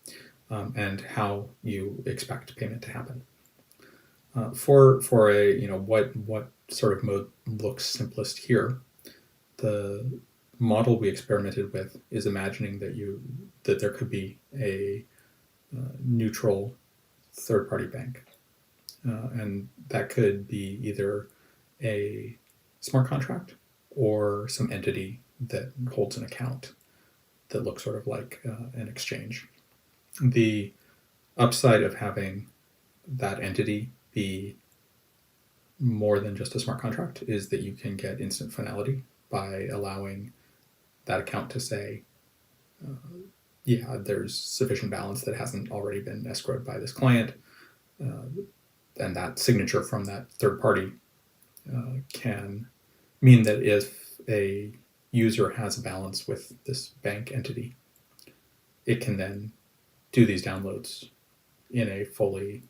[SPEAKER 17] and how you expect payment to happen. For a what sort of mode looks simplest here, the model we experimented with is imagining that there could be a neutral third-party bank, and that could be either a smart contract or some entity that holds an account that looks sort of like an exchange. The upside of having that entity be more than just a smart contract is that you can get instant finality by allowing that account to say, yeah, there's sufficient balance that hasn't already been escrowed by this client, and that signature from that third party can mean that if a user has a balance with this bank entity, it can then do these downloads in a fully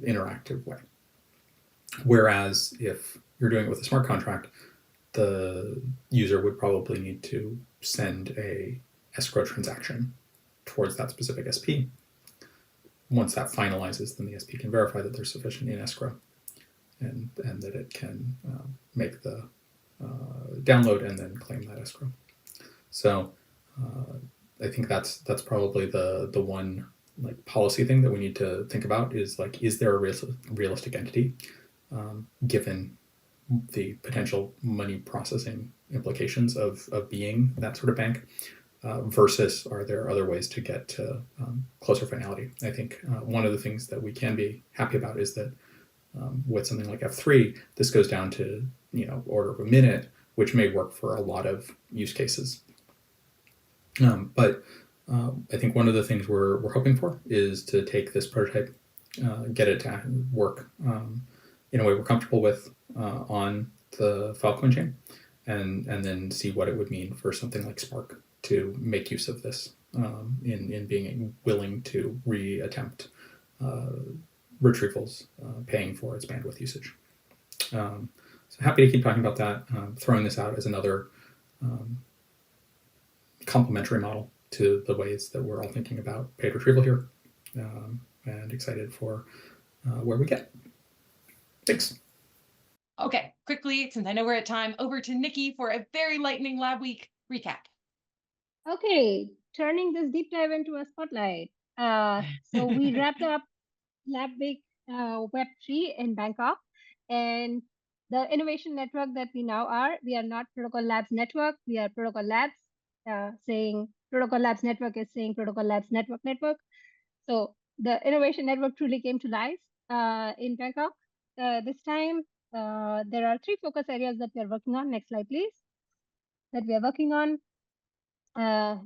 [SPEAKER 17] interactive way. Whereas if you're doing it with a smart contract, the user would probably need to send a escrow transaction towards that specific SP. Once that finalizes, then the SP can verify that there's sufficient in escrow, and that it can make the download and then claim that escrow. So I think that's probably the one like policy thing that we need to think about is like, is there a realistic entity given the potential money processing implications of being that sort of bank, versus are there other ways to get to closer finality? I think one of the things that we can be happy about is that with something like F3, this goes down to order of a minute, which may work for a lot of use cases. But I think one of the things we're hoping for is to take this prototype, get it to work in a way we're comfortable with on the Filecoin chain, and then see what it would mean for something like Spark to make use of this in being willing to reattempt retrievals, paying for its bandwidth usage. So happy to keep talking about that, throwing this out as another complementary model to the ways that we're all thinking about paid retrieval here, and excited for where we get. Thanks.
[SPEAKER 1] Okay, quickly, since I know we're at time, over to Nikki for a very lightning LabWeek recap.
[SPEAKER 18] Okay, turning this deep dive into a spotlight. So we wrapped up LabWeek Web3 in Bangkok, and the innovation network that we now are, we are not Protocol Labs Network, we are Protocol Labs, saying Protocol Labs Network is saying Protocol Labs Network. So the innovation network truly came to life in Bangkok. This time, there are 3 focus areas that we are working on. Next slide, please. That we are working on.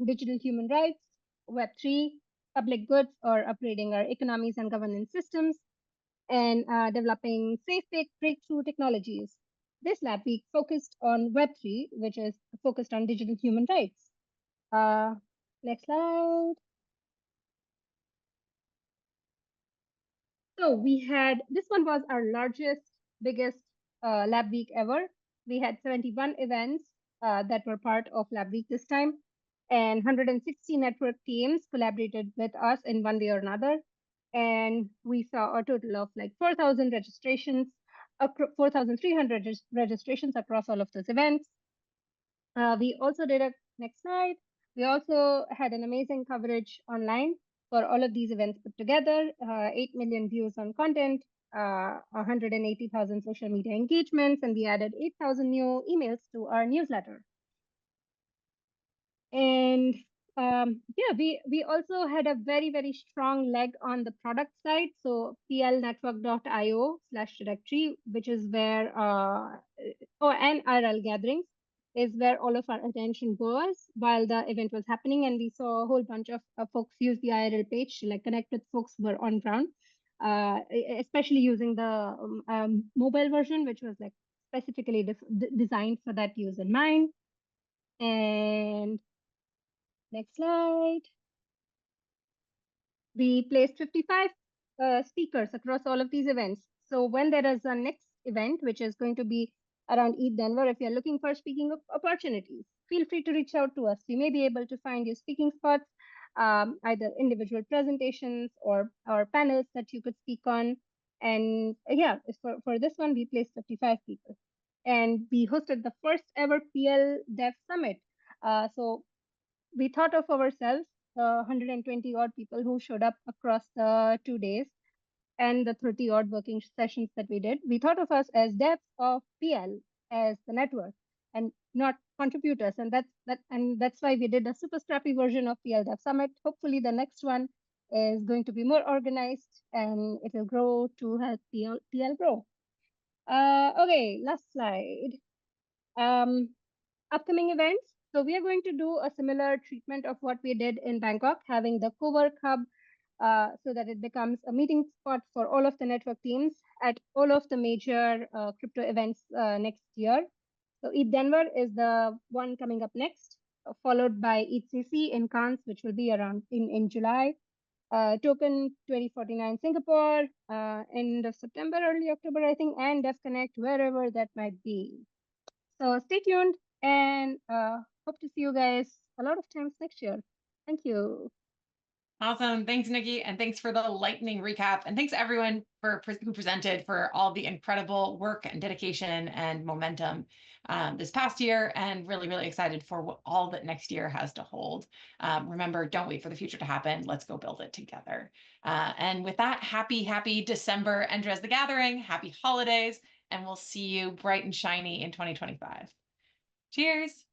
[SPEAKER 18] Digital human rights, Web3, public goods, or upgrading our economies and governance systems, and developing safe breakthrough technologies. This lab week focused on Web3, which is focused on digital human rights. Next slide. So we had, this one was our largest, biggest lab week ever. We had 71 events that were part of lab week this time, and 160 network teams collaborated with us in one way or another. And we saw a total of like 4,000 registrations, 4,300 registrations across all of those events. We also did a, next slide. We also had an amazing coverage online for all of these events put together, 8 million views on content, 180,000 social media engagements, and we added 8,000 new emails to our newsletter. And yeah, we also had a very, very strong leg on the product side. So plnetwork.io/directory, which is where, and IRL gatherings is where all of our attention was while the event was happening. And we saw a whole bunch of folks use the IRL page to like connect with folks who were on ground, especially using the mobile version, which was like specifically designed for that use in mind. And next slide. We placed 55 speakers across all of these events. So when there is a next event, which is going to be around ETH Denver, if you're looking for speaking opportunities, feel free to reach out to us. We may be able to find you speaking spots, either individual presentations or panels that you could speak on. And yeah, for this one, we placed 55 people. And we hosted the first ever PL Dev Summit. So we thought of ourselves, 120 odd people who showed up across the 2 days and the 30 odd working sessions that we did. We thought of us as devs of PL as the network and not contributors. And that's why we did a super scrappy version of PL Dev Summit. Hopefully the next one is going to be more organized and it will grow to help PL grow. Okay, last slide. Upcoming events. So we are going to do a similar treatment of what we did in Bangkok, having the co-work hub so that it becomes a meeting spot for all of the network teams at all of the major crypto events next year. So ETH Denver is the one coming up next, followed by ETHCC in Cannes, which will be around in July. Token 2049 Singapore, end of September, early October, I think, and DevConnect, wherever that might be. So stay tuned and hope to see you guys a lot of times next year. Thank you.
[SPEAKER 1] Awesome. Thanks, Nikki. And thanks for the lightning recap. And thanks everyone who presented for all the incredible work and dedication and momentum this past year, and really, really excited for all that next year has to hold. Remember, don't wait for the future to happen. Let's go build it together. And with that, happy December, EngRes The Gathering, happy holidays, and we'll see you bright and shiny in 2025. Cheers.